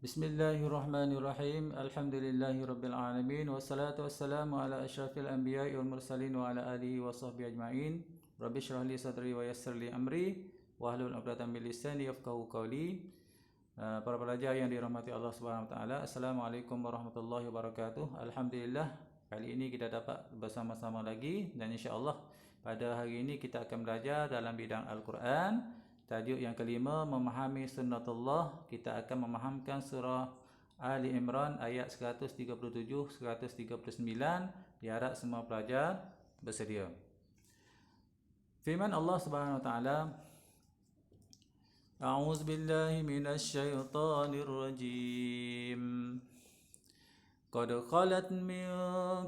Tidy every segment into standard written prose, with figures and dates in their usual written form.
Bismillahirrahmanirrahim. Alhamdulillahirabbil alamin wassalatu wassalamu ala asyrafil anbiya'i wal mursalin wa ala alihi wa sahbihi ajma'in. Rabbi shrah li sadri wa yassir li amri wahlul 'uqdatam min lisani yafqahu qawli. Para pelajar yang dirahmati Allah Subhanahu wa taala, Assalamualaikum warahmatullahi wabarakatuh. Alhamdulillah, kali ini kita dapat bersama-sama lagi dan insya-Allah pada hari ini kita akan belajar dalam bidang Al-Quran. Tajuk yang kelima, memahami sunnatullah. Kita akan memahamkan surah Ali Imran ayat 137-139. Diharap semua pelajar bersedia. Firman Allah Subhanahu wa taala, A'udzu billahi minasy syaithanir rajim. Qad khalat min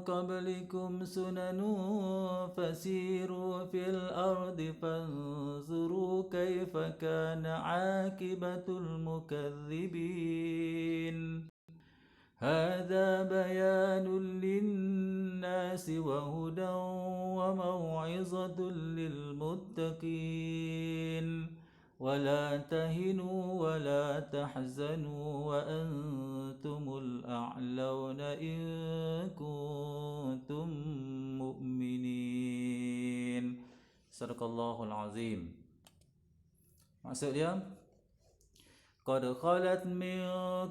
qablikum sunanun fasiru fil ardi fanzuru kaifa kana 'aqibatul mukadzibin. Hadza bayanun lin-nasi wa hudan wa mau'izatun lil muttaqin. ولا تهنوا ولا تحزنوا وأنتم الأعلون إن كنتم مؤمنين. Sadaqallahul azim. Maksud dia, qad khalat min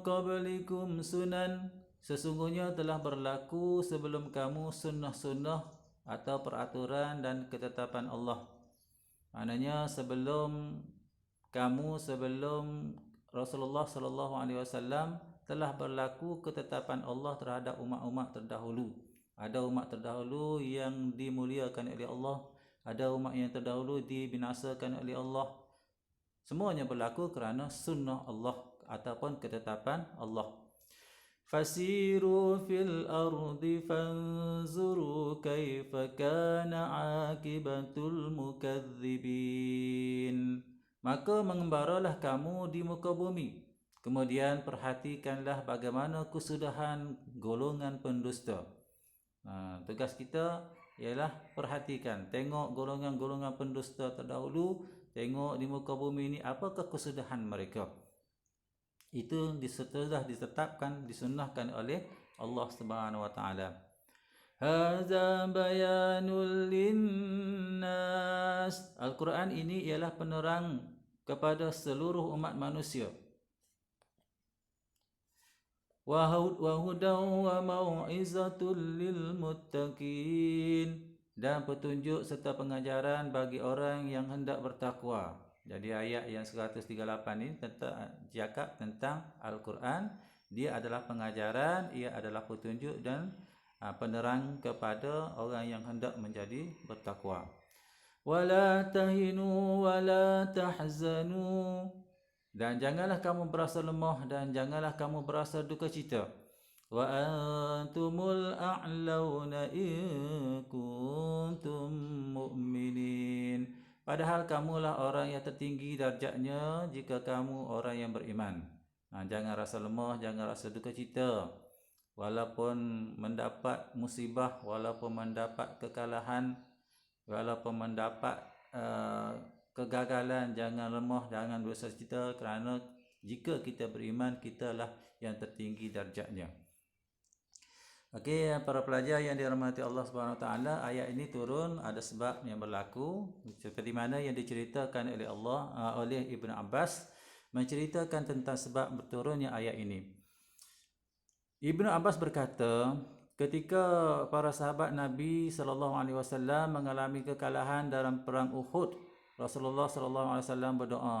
qablikum sunan, sesungguhnya telah berlaku sebelum kamu sunnah-sunnah atau peraturan dan ketetapan Allah. Maknanya sebelum Rasulullah sallallahu alaihi wasallam telah berlaku ketetapan Allah terhadap umat-umat terdahulu. Ada umat terdahulu yang dimuliakan oleh Allah, ada umat yang terdahulu dibinasakan oleh Allah. Semuanya berlaku kerana sunnah Allah ataupun ketetapan Allah. Fasiru fil ardi fanzuru kaifa kana aqibatul mukadzibin. Maka mengembaralah kamu di muka bumi, kemudian perhatikanlah bagaimana kesudahan golongan pendusta. Tugas kita ialah perhatikan, tengok golongan-golongan pendusta terdahulu, tengok di muka bumi ini apakah kesudahan mereka. Itu telah ditetapkan, disunnahkan oleh Allah Subhanahu wa taala. Hadza bayanul linnas. Al-Quran ini ialah penerang kepada seluruh umat manusia. Wa hudan wa mau'izatul lil muttaqin, dan petunjuk serta pengajaran bagi orang yang hendak bertakwa. Jadi ayat yang 138 ini cakap tentang Al-Quran. Dia adalah pengajaran, ia adalah petunjuk dan penerang kepada orang yang hendak menjadi bertakwa. Wala tahinu wala tahzanu, dan janganlah kamu berasa lemah dan janganlah kamu berasa duka cita. Wa antumul a'launa in kuntum mu'minin, padahal kamulah orang yang tertinggi darjatnya jika kamu orang yang beriman. Jangan rasa lemah, jangan rasa duka cita. Walaupun mendapat musibah, walaupun mendapat kekalahan, walaupun mendapat kegagalan, jangan lemah, jangan berduka cita, kerana jika kita beriman, kitalah yang tertinggi darjatnya. Okey, para pelajar yang dirahmati Allah Subhanahu Wa Taala, ayat ini turun ada sebab yang berlaku seperti mana yang diceritakan oleh oleh Ibn Abbas, menceritakan tentang sebab berturunnya ayat ini. Ibn Abbas berkata, ketika para sahabat Nabi sallallahu alaihi wasallam mengalami kekalahan dalam perang Uhud, Rasulullah sallallahu alaihi wasallam berdoa,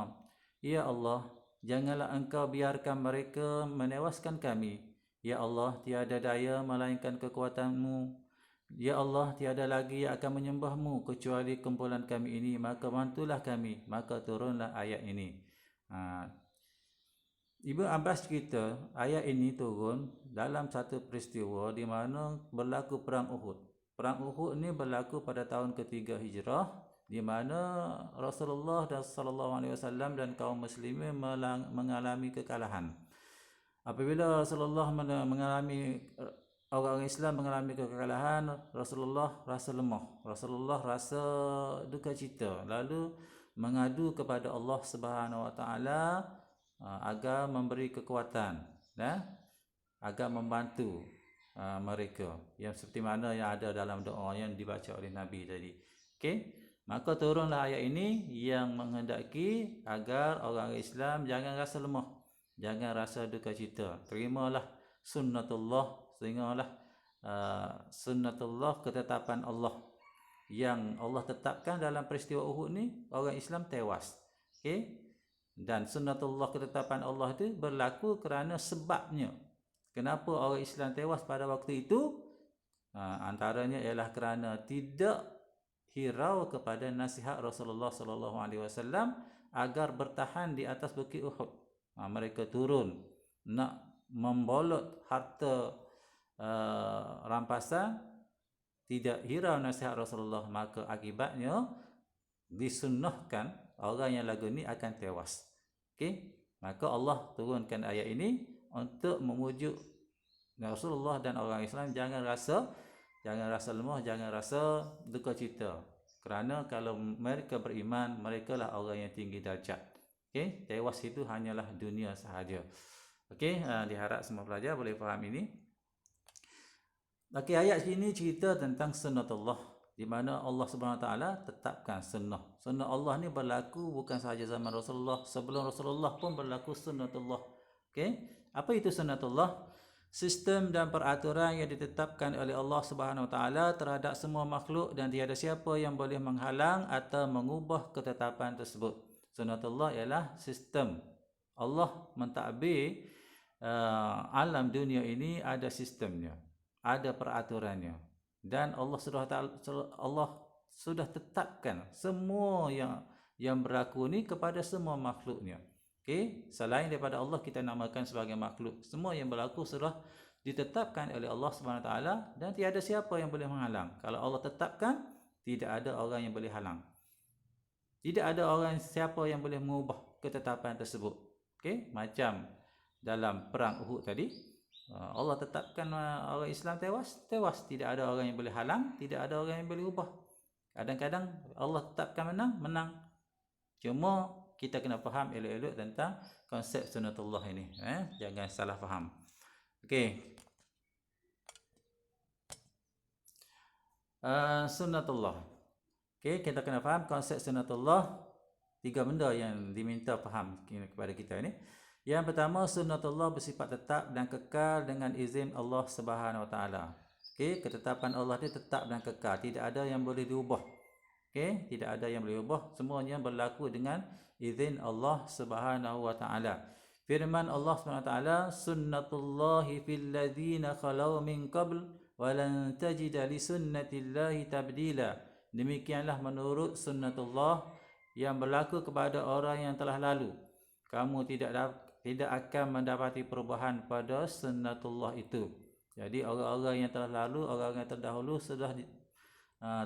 "Ya Allah, janganlah Engkau biarkan mereka menewaskan kami. Ya Allah, tiada daya melainkan kekuatan-Mu. Ya Allah, tiada lagi yang akan menyembah-Mu kecuali kumpulan kami ini, maka bantulah kami." Maka turunlah ayat ini. Ibnu Abbas cerita ayat ini turun dalam satu peristiwa di mana berlaku perang Uhud. Perang Uhud ini berlaku pada tahun ketiga Hijrah, di mana Rasulullah sallallahu alaihi wasallam dan kaum muslimin mengalami kekalahan. Apabila Rasulullah orang Islam mengalami kekalahan, Rasulullah rasa lemah, Rasulullah rasa duka cita, lalu mengadu kepada Allah Subhanahu wa taala agar memberi kekuatan. agar membantu mereka yang seperti mana yang ada dalam doa yang dibaca oleh Nabi tadi. Okey, maka turunlah ayat ini yang menghendaki agar orang Islam jangan rasa lemah, jangan rasa duka cita. Terimalah sunnatullah, teringatlah sunnatullah, ketetapan Allah yang Allah tetapkan dalam peristiwa Uhud ni, orang Islam tewas. Okey, dan sunnatullah, ketetapan Allah itu berlaku kerana sebabnya. Kenapa orang Islam tewas pada waktu itu? Antaranya ialah kerana tidak hirau kepada nasihat Rasulullah sallallahu alaihi wasallam agar bertahan di atas bukit Uhud. Mereka turun nak membolot harta rampasan, tidak hirau nasihat Rasulullah, maka akibatnya disunnahkan orang yang lagu ni akan tewas. Okey, maka Allah turunkan ayat ini untuk memujuk Rasulullah dan orang Islam jangan rasa lemah, jangan rasa duka cita. Kerana kalau mereka beriman, merekalah orang yang tinggi darjat. Okey, tewas itu hanyalah dunia sahaja. Okey, diharap semua pelajar boleh faham ini. Okey, ayat sini cerita tentang sunnatullah, di mana Allah Subhanahu taala tetapkan sunnah. Sunnah Allah ni berlaku bukan sahaja zaman Rasulullah, sebelum Rasulullah pun berlaku sunnatullah. Okey, apa itu sunnatullah? Sistem dan peraturan yang ditetapkan oleh Allah Subhanahu taala terhadap semua makhluk dan tiada siapa yang boleh menghalang atau mengubah ketetapan tersebut. Sunnatullah ialah sistem. Allah mentadbir alam dunia ini ada sistemnya, ada peraturannya, dan Allah sudah tetapkan semua yang berlaku ni kepada semua makhluknya. Okey, selain daripada Allah kita namakan sebagai makhluk. Semua yang berlaku sudah ditetapkan oleh Allah Subhanahu taala dan tiada siapa yang boleh menghalang. Kalau Allah tetapkan, tidak ada orang yang boleh halang. Tidak ada orang siapa yang boleh mengubah ketetapan tersebut. Okey, macam dalam perang Uhud tadi, Allah tetapkan orang Islam tewas, tidak ada orang yang boleh halang, tidak ada orang yang boleh ubah. Kadang-kadang Allah tetapkan menang. Cuma kita kena faham elok-elok tentang konsep sunnatullah ini. Jangan salah faham. Okey. Sunnatullah. Okey, kita kena faham konsep sunnatullah. 3 benda yang diminta faham kepada kita ini. Yang pertama, sunnatullah bersifat tetap dan kekal dengan izin Allah Subhanahu Wa Taala. Okey, ketetapan Allah itu tetap dan kekal, tidak ada yang boleh diubah. Okey, tidak ada yang boleh diubah, semuanya berlaku dengan izin Allah Subhanahu Wa Taala. Firman Allah Subhanahu Wa Taala, sunnatullahi fil ladzina khalau min qabl wa lan tajida li sunnatillahi tabdila. Demikianlah menurut sunnatullah yang berlaku kepada orang yang telah lalu. Kamu tidak akan mendapati perubahan pada sunnatullah itu. Jadi orang-orang yang telah lalu, orang-orang yang terdahulu sudah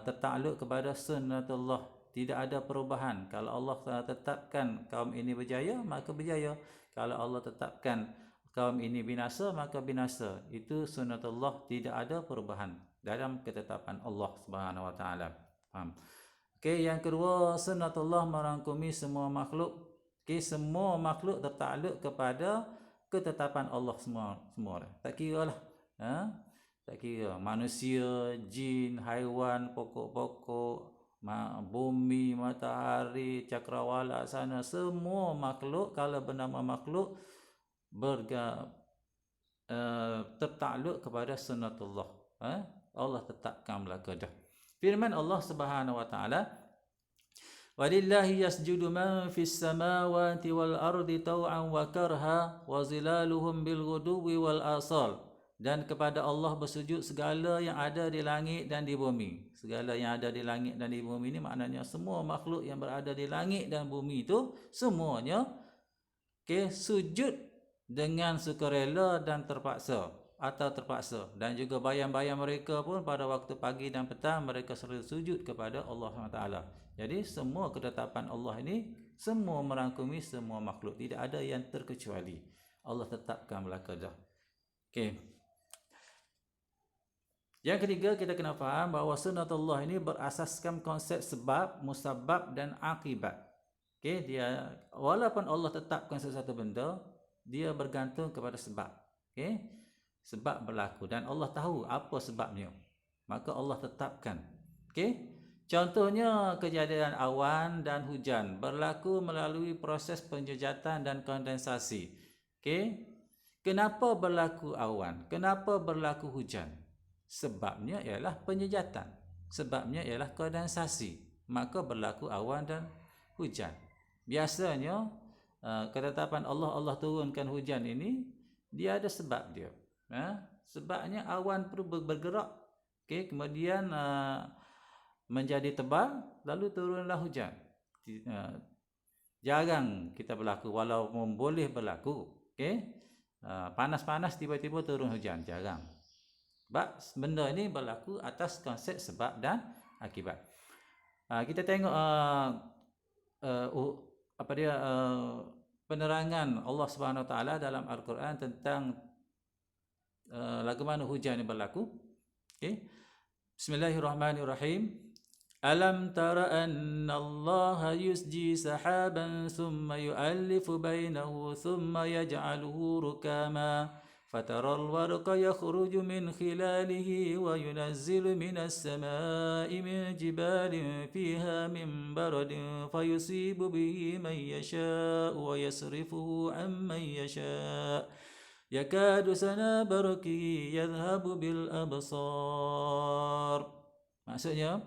tertakluk kepada sunnatullah. Tidak ada perubahan. Kalau Allah tetapkan kaum ini berjaya, maka berjaya. Kalau Allah tetapkan kaum ini binasa, maka binasa. Itu sunnatullah, tidak ada perubahan dalam ketetapan Allah Subhanahu Wa Taala. Faham? Okey, yang kedua, sunnatullah merangkumi semua makhluk. Okey, semua makhluk tertakluk kepada ketetapan Allah semua. Tak kira lah. Tak kira manusia, jin, haiwan, pokok-pokok, bumi, matahari, cakrawala sana, semua makhluk kalau bernama makhluk tertakluk kepada sunnatullah. Allah tetapkan belaka dah. Firman Allah Subhanahu Wa Taala, walillahi yasjudu man fis samawati wal ardi taw'an wa karha wa zilaluhum bil ghuduwi wal asal. Dan kepada Allah bersujud segala yang ada di langit dan di bumi. Segala yang ada di langit dan di bumi ini maknanya semua makhluk yang berada di langit dan bumi itu semuanya sujud dengan sukarela dan terpaksa atau terpaksa. Dan juga bayang-bayang mereka pun pada waktu pagi dan petang mereka selalu sujud kepada Allah SWT. Jadi semua ketetapan Allah ini semua merangkumi semua makhluk. Tidak ada yang terkecuali. Allah tetapkan belaka dah. Okey. Yang ketiga, kita kena faham bahawa sunnatullah ini berasaskan konsep sebab, musabab dan akibat. Okey, dia walaupun Allah tetapkan sesuatu benda, dia bergantung kepada sebab. Okey, sebab berlaku dan Allah tahu apa sebabnya. Maka Allah tetapkan. Okey? Contohnya kejadian awan dan hujan berlaku melalui proses penjejatan dan kondensasi. Okey? Kenapa berlaku awan? Kenapa berlaku hujan? Sebabnya ialah penjejatan. Sebabnya ialah kondensasi. Maka berlaku awan dan hujan. Biasanya ketetapan Allah turunkan hujan ini, dia ada sebab dia. Sebabnya awan perlu bergerak. Okey, kemudian menjadi tebal, lalu turunlah hujan. Jarang kita berlaku, walaupun boleh berlaku. Okey, panas-panas tiba-tiba turun hujan, jarang. Sebab benda ini berlaku atas konsep sebab dan akibat. Kita tengok penerangan Allah Subhanahu Wa Taala dalam Al-Quran tentang lagu mana hujan ini berlaku. Okey, Bismillahirrahmanirrahim. Alam tara anna Allah yusji sahaban thumma yu'allifu bainahu thumma yaj'aluhu rukama fatara al-warqa yakhruju min khilalihi wa yunazzilu minas samaa'i min jibalin fiha min baradin fayusibu bihi man yasha'u wa yasrifuhu amman yasha' yakadu sana barqihi yadhhabu bil absar. Maksudnya,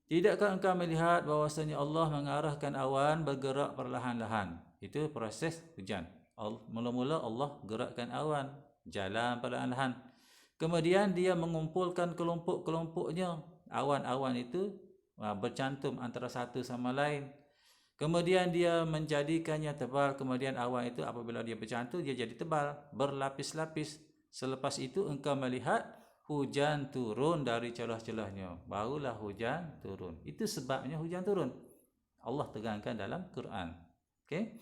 tidakkah engkau melihat bahawasanya Allah mengarahkan awan bergerak perlahan-lahan? Itu proses hujan. Mula-mula Allah gerakkan awan jalan perlahan-lahan. Kemudian dia mengumpulkan kelompok-kelompoknya. Awan-awan itu bercantum antara satu sama lain. Kemudian dia menjadikannya tebal. Kemudian awan itu apabila dia bercantum, dia jadi tebal, berlapis-lapis. Selepas itu engkau melihat hujan turun dari celah-celahnya. Barulah hujan turun. Itu sebabnya hujan turun. Allah tekankan dalam Quran. Okey.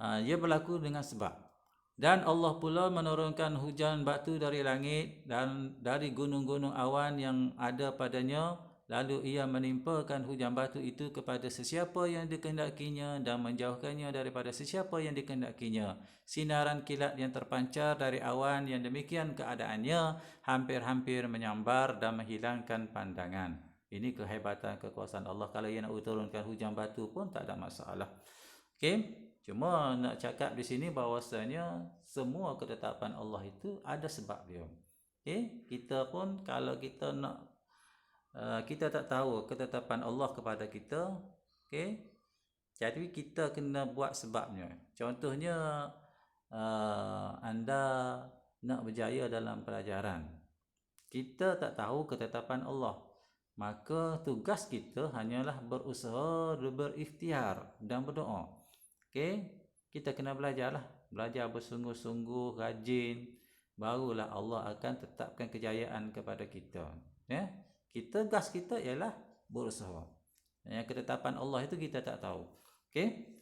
Ia berlaku dengan sebab. Dan Allah pula menurunkan hujan batu dari langit dan dari gunung-gunung awan yang ada padanya. Lalu ia menimpakan hujan batu itu kepada sesiapa yang dikehendakinya dan menjauhkannya daripada sesiapa yang dikehendakinya. Sinaran kilat yang terpancar dari awan yang demikian keadaannya hampir-hampir menyambar dan menghilangkan pandangan. Ini kehebatan kekuasaan Allah. Kalau ia nak turunkan hujan batu pun tak ada masalah. Okey, cuma nak cakap di sini bahawasanya semua ketetapan Allah itu ada sebab dia. Okey, kita pun kalau kita nak kita tak tahu ketetapan Allah kepada kita, okey, jadi kita kena buat sebabnya. Contohnya anda nak berjaya dalam pelajaran, kita tak tahu ketetapan Allah, maka tugas kita hanyalah berusaha, berikhtiar dan berdoa. Okey, kita kena belajarlah, belajar bersungguh-sungguh, rajin, barulah Allah akan tetapkan kejayaan kepada kita. Ya, gas kita ialah berusaha. Yang ketetapan Allah itu kita tak tahu. Okey.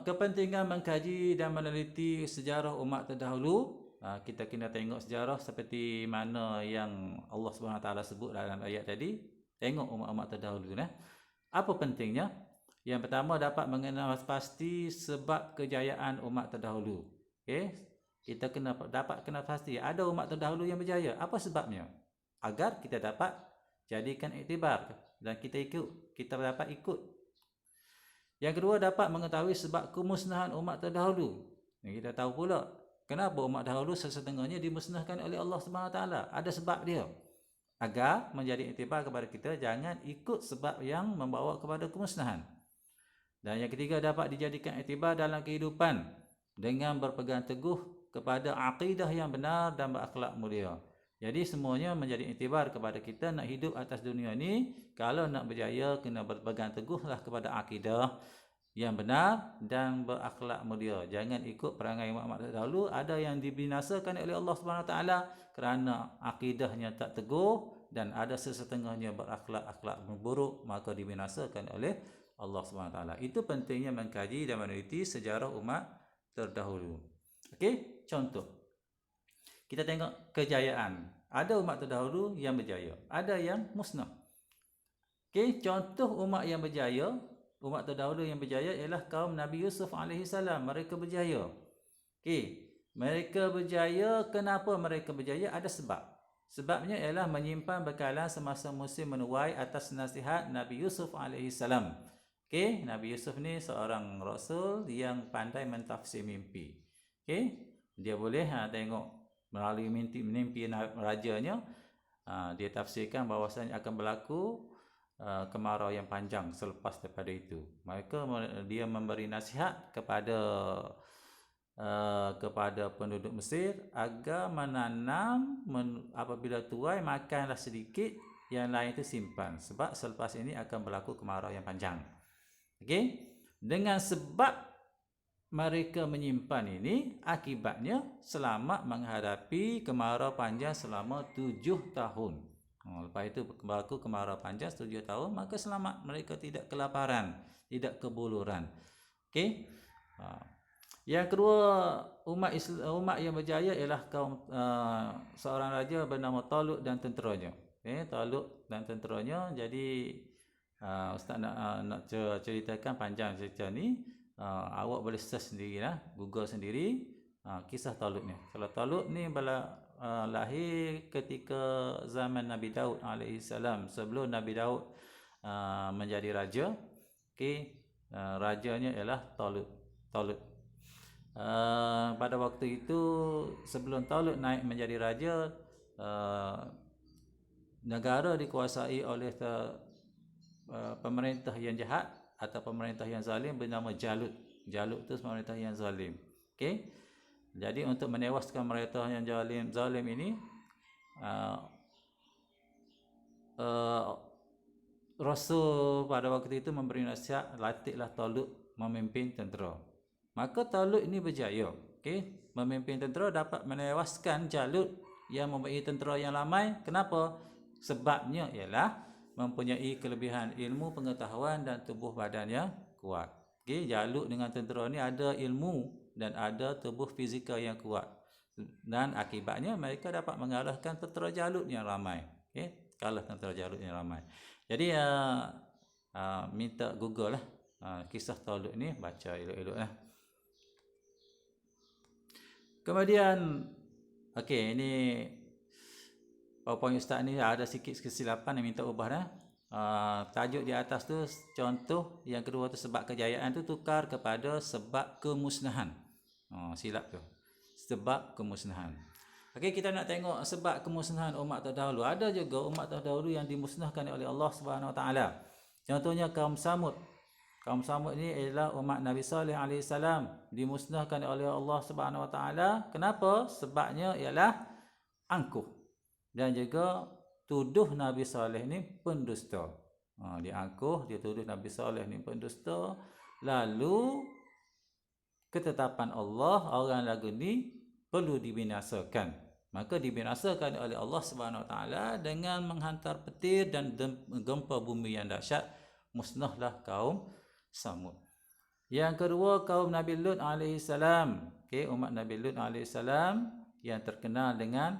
Kepentingan mengkaji dan meneliti sejarah umat terdahulu. Kita kena tengok sejarah seperti mana yang Allah Subhanahu Taala sebut dalam ayat tadi. Tengok umat-umat terdahulu. Apa pentingnya? Yang pertama, dapat mengenal pasti sebab kejayaan umat terdahulu. Okey. Kita dapat kenal pasti ada umat terdahulu yang berjaya. Apa sebabnya? Agar kita dapat jadikan iktibar dan kita dapat ikut. Yang kedua, dapat mengetahui sebab kemusnahan umat terdahulu. Kita tahu pula kenapa umat dahulu sesetengahnya dimusnahkan oleh Allah SWT. Ada sebab dia. Agar menjadi iktibar kepada kita, jangan ikut sebab yang membawa kepada kemusnahan. Dan yang ketiga, dapat dijadikan iktibar dalam kehidupan dengan berpegang teguh kepada akidah yang benar dan berakhlak mulia. Jadi semuanya menjadi iktibar kepada kita nak hidup atas dunia ni. Kalau nak berjaya, kena berpegang teguhlah kepada akidah yang benar dan berakhlak mulia. Jangan ikut perangai umat terdahulu. Ada yang dibinasakan oleh Allah SWT kerana akidahnya tak teguh, dan ada sesetengahnya berakhlak-akhlak buruk, maka dibinasakan oleh Allah SWT. Itu pentingnya mengkaji dan meneliti sejarah umat terdahulu. Okey, contoh. Kita tengok kejayaan. Ada umat terdahulu yang berjaya, ada yang musnah. Okey, contoh umat yang berjaya umat terdahulu yang berjaya ialah kaum Nabi Yusuf alaihissalam. Mereka berjaya. Okey, mereka berjaya. Kenapa mereka berjaya? Ada sebab. Sebabnya ialah menyimpan bekalan semasa musim menuai atas nasihat Nabi Yusuf alaihissalam. Okey, Nabi Yusuf ni seorang rasul yang pandai mentafsir mimpi. Okey, dia boleh tengok melalui mimpi rajanya, dia tafsirkan bahawasanya akan berlaku kemarau yang panjang selepas daripada itu. Dia memberi nasihat kepada penduduk Mesir agar menanam, apabila tuai makanlah sedikit, yang lain itu simpan, sebab selepas ini akan berlaku kemarau yang panjang. Okey, dengan sebab mereka menyimpan ini, akibatnya selamat menghadapi kemarau panjang selama 7 tahun. Lepas itu berlaku kemarau panjang 7 tahun, maka selamat, mereka tidak kelaparan, tidak kebuluran. Okey. Yang kedua, umat yang berjaya ialah kaum seorang raja bernama Talut dan tenteranya. Okey, Talut dan tenteranya. Jadi ustaz nak ceritakan panjang cerita ni. Awak boleh search sendirilah, Google sendiri kisah Talut ni. Kalau Talut ni lahir ketika zaman Nabi Daud alaihissalam, sebelum Nabi Daud menjadi raja. Okey, rajanya ialah Talut. Pada waktu itu, sebelum Talut naik menjadi raja, negara dikuasai oleh pemerintah yang jahat atau pemerintah yang zalim bernama Jalut. Jalut itu pemerintah yang zalim. Okey. Jadi untuk menewaskan pemerintah yang zalim ini, Rasul pada waktu itu memberi nasihat, latihlah Talut memimpin tentera. Maka Talut ini berjaya. Okey, memimpin tentera, dapat menewaskan Jalut yang mempunyai tentera yang ramai. Kenapa? Sebabnya ialah mempunyai kelebihan ilmu, pengetahuan dan tubuh badan yang kuat. Okey, Jalut dengan tentera ni ada ilmu dan ada tubuh fizikal yang kuat. Dan akibatnya mereka dapat mengalahkan tentera Jalut yang ramai. Okey, kalah tentera Jalut yang ramai. Jadi minta Google lah kisah Talut ni, baca elok-elok lah. Kemudian, okey, ini PowerPoint Ustaz ni ada sikit kesilapan yang minta ubah dah. Tajuk di atas tu contoh, yang kedua tu sebab kejayaan tu tukar kepada sebab kemusnahan. Silap tu. Sebab kemusnahan. Okey, kita nak tengok sebab kemusnahan umat terdahulu. Ada juga umat terdahulu yang dimusnahkan oleh Allah Subhanahu Wa Taala. Contohnya kaum Samud. Kaum Samud ini ialah umat Nabi Saleh alaihissalam, dimusnahkan oleh Allah Subhanahu Wa Taala. Kenapa? Sebabnya ialah angkuh dan juga tuduh Nabi Saleh ni pendusta. Dia angkuh, dia tuduh Nabi Saleh ni pendusta. Lalu ketetapan Allah, orang lagu ni perlu dibinasakan. Maka dibinasakan oleh Allah Subhanahu Wa Taala dengan menghantar petir dan gempa bumi yang dahsyat. Musnahlah kaum Samud. Yang kedua, kaum Nabi Lut alaihissalam. Okey, umat Nabi Lut alaihissalam yang terkenal dengan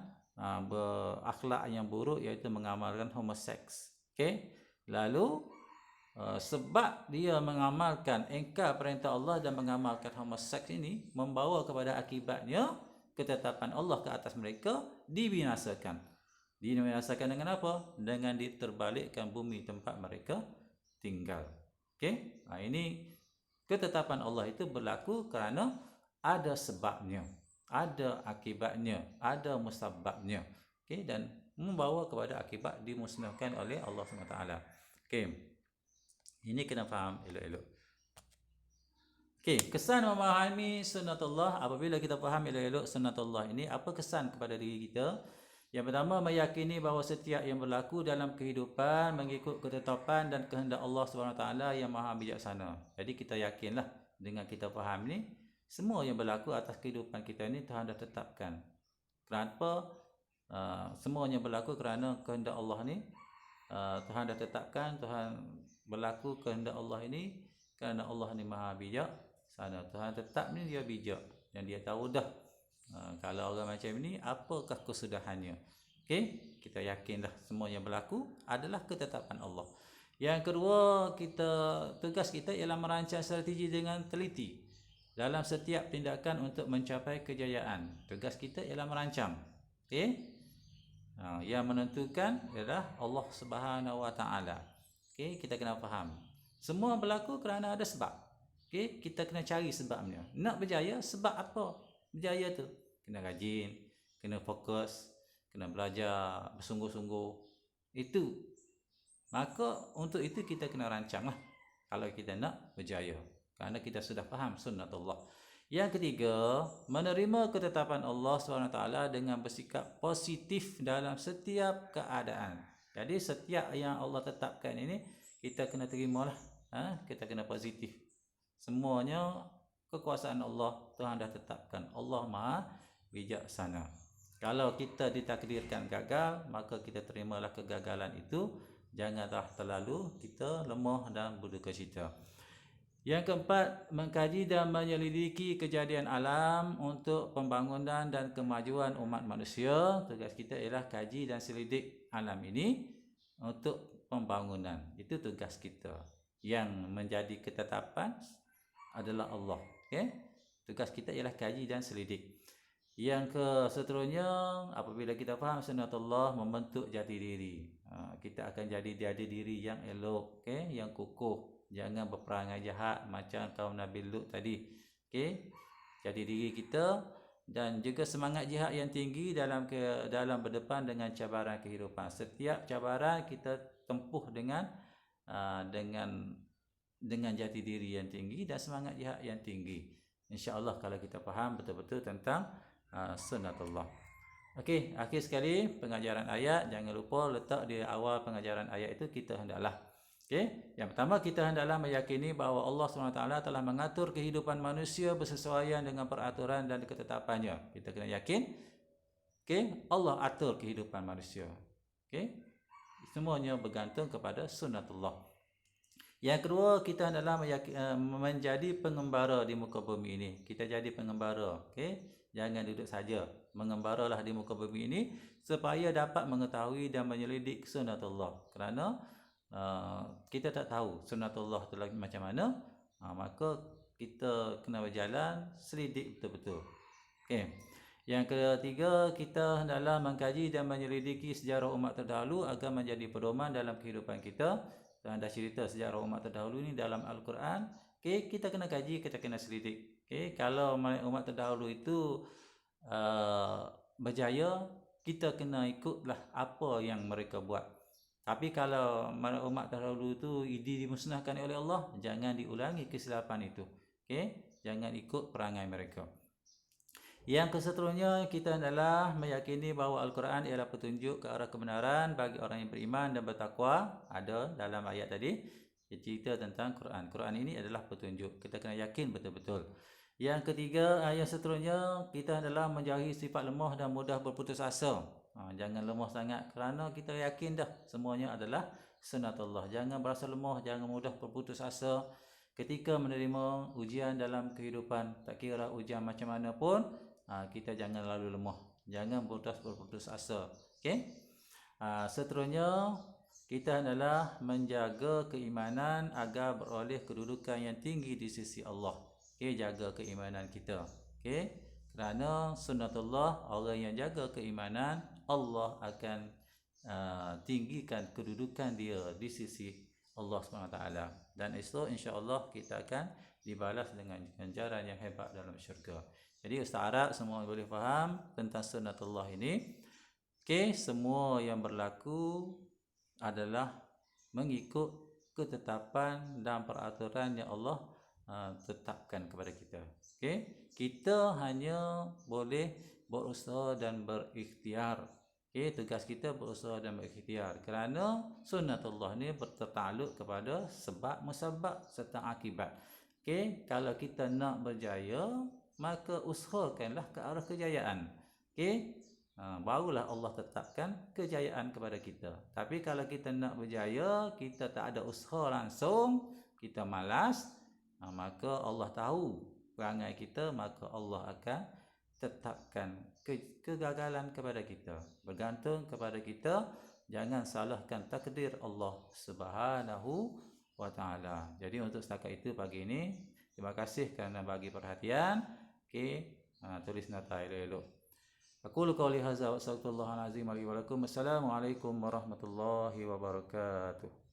berakhlak yang buruk, iaitu mengamalkan homoseks. Okey. Lalu sebab dia mengamalkan, ingkar perintah Allah dan mengamalkan homoseks ini, membawa kepada akibatnya ketetapan Allah ke atas mereka dibinasakan. Dibinasakan dengan apa? Dengan diterbalikkan bumi tempat mereka tinggal. Okey? Ini ketetapan Allah itu berlaku kerana ada sebabnya, ada akibatnya, ada musababnya. Okey, dan membawa kepada akibat dimusnahkan oleh Allah SWT. Okey. Ini kena faham elok-elok. Okey, kesan memahami sunnatullah. Apabila kita faham elok-elok sunnatullah ini, apa kesan kepada diri kita? Yang pertama, meyakini bahawa setiap yang berlaku dalam kehidupan mengikut ketetapan dan kehendak Allah SWT yang maha bijaksana. Jadi kita yakinlah dengan kita faham ni, semua yang berlaku atas kehidupan kita ni Tuhan dah tetapkan. Kenapa? Semuanya berlaku kerana kehendak Allah ni Tuhan dah tetapkan. Tuhan berlaku kehendak Allah ini kerana Allah ni maha bijak. Tuhan tetap ni dia bijak dan dia tahu dah kalau orang macam ni apakah kesudahannya. Okey, kita yakin dah semua yang berlaku adalah ketetapan Allah. Yang kedua, tugas kita ialah merancang strategi dengan teliti dalam setiap tindakan untuk mencapai kejayaan. Tugas kita ialah merancang. Okey? Yang menentukan ialah Allah Subhanahu Wa Taala. Okey, kita kena faham. Semua berlaku kerana ada sebab. Okey, kita kena cari sebabnya. Nak berjaya, sebab apa berjaya tu? Kena rajin, kena fokus, kena belajar bersungguh-sungguh. Itu. Maka untuk itu kita kena rancanglah kalau kita nak berjaya. Kerana kita sudah faham sunnatullah. Yang ketiga, menerima ketetapan Allah SWT dengan bersikap positif dalam setiap keadaan. Jadi setiap yang Allah tetapkan ini, kita kena terimalah. Kita kena positif. Semuanya kekuasaan Allah, Tuhan dah tetapkan. Allah Maha bijaksana. Kalau kita ditakdirkan gagal, maka kita terimalah kegagalan itu. Janganlah terlalu kita lemah dan berduka cita. Yang keempat, mengkaji dan menyelidiki kejadian alam untuk pembangunan dan kemajuan umat manusia. Tugas kita ialah kaji dan selidik alam ini untuk pembangunan. Itu tugas kita. Yang menjadi ketetapan adalah Allah. Okay? Tugas kita ialah kaji dan selidik. Yang seterusnya, apabila kita faham sunnatullah membentuk jati diri, kita akan jadi jati diri yang elok, okay? Yang kukuh. Jangan berperangai jahat macam kaum Nabi Lut tadi. Okey. Jadi diri kita dan juga semangat jihad yang tinggi dalam berdepan dengan cabaran kehidupan. Setiap cabaran kita tempuh dengan jati diri yang tinggi dan semangat jihad yang tinggi. Insya-Allah kalau kita faham betul-betul tentang sunnatullah. Okey, akhir sekali pengajaran ayat, jangan lupa letak di awal pengajaran ayat itu kita hendaklah. Okey, yang pertama kita hendaklah meyakini bahawa Allah SWT telah mengatur kehidupan manusia bersesuaian dengan peraturan dan ketetapannya. Kita kena yakin, okey, Allah atur kehidupan manusia. Okey, semuanya bergantung kepada sunnatullah. Yang kedua, kita hendaklah menjadi pengembara di muka bumi ini. Kita jadi pengembara, okey? Jangan duduk saja. Mengembaralah di muka bumi ini supaya dapat mengetahui dan menyelidik sunnatullah. Kerana kita tak tahu sunnatullah itu macam mana, maka kita kena berjalan selidik betul-betul. Okay. Yang ketiga, kita hendaklah mengkaji dan menyelidiki sejarah umat terdahulu agar menjadi pedoman dalam kehidupan kita. Dan dah cerita sejarah umat terdahulu ni dalam Al-Quran. Okay, kita kena kaji, kita kena selidik. Okay, kalau umat terdahulu itu berjaya, kita kena ikutlah apa yang mereka buat. Tapi kalau umat terdahulu itu dimusnahkan oleh Allah, jangan diulangi kesilapan itu. Okey, jangan ikut perangai mereka. Yang keseterusnya, kita adalah meyakini bahawa Al-Quran ialah petunjuk ke arah kebenaran bagi orang yang beriman dan bertakwa. Ada dalam ayat tadi cerita tentang Quran. Quran ini adalah petunjuk. Kita kena yakin betul-betul. Yang ketiga, ayat seterusnya, kita adalah menjauhi sifat lemah dan mudah berputus asa. Jangan lemah sangat kerana kita yakin dah semuanya adalah sunnatullah. Jangan berasa lemah, jangan mudah berputus asa ketika menerima ujian dalam kehidupan. Tak kira ujian macam mana pun, kita jangan lalu lemah. Jangan berputus asa. Okey? Seterusnya, kita adalah menjaga keimanan agar beroleh kedudukan yang tinggi di sisi Allah. Okey, jaga keimanan kita. Okey? Kerana sunnatullah, orang yang jaga keimanan, Allah akan tinggikan kedudukan dia di sisi Allah SWT. Dan esok insya-Allah kita akan dibalas dengan ganjaran yang hebat dalam syurga. Jadi Ustaz harap semua boleh faham tentang sunnatullah ini. Okey, semua yang berlaku adalah mengikut ketetapan dan peraturan yang Allah tetapkan kepada kita. Okey, kita hanya boleh berusaha dan berikhtiar. Okey, tugas kita berusaha dan berikhtiar kerana sunnatullah ni bertakluk kepada sebab musabab serta akibat. Okey, kalau kita nak berjaya, maka usahakanlah ke arah kejayaan. Okey, barulah Allah tetapkan kejayaan kepada kita. Tapi kalau kita nak berjaya, kita tak ada usaha langsung, kita malas, maka Allah tahu perangai kita, maka Allah akan tetapkan kegagalan kepada kita. Bergantung kepada kita jangan salahkan takdir Allah Subhanahu wa taala. Jadi untuk setakat itu pagi ini, terima kasih kerana bagi perhatian. Okey, tulis nota elok-elok. Aqulu qouli hadza wa astaghfirullahal azim li wa lakum. Assalamualaikum warahmatullahi wabarakatuh.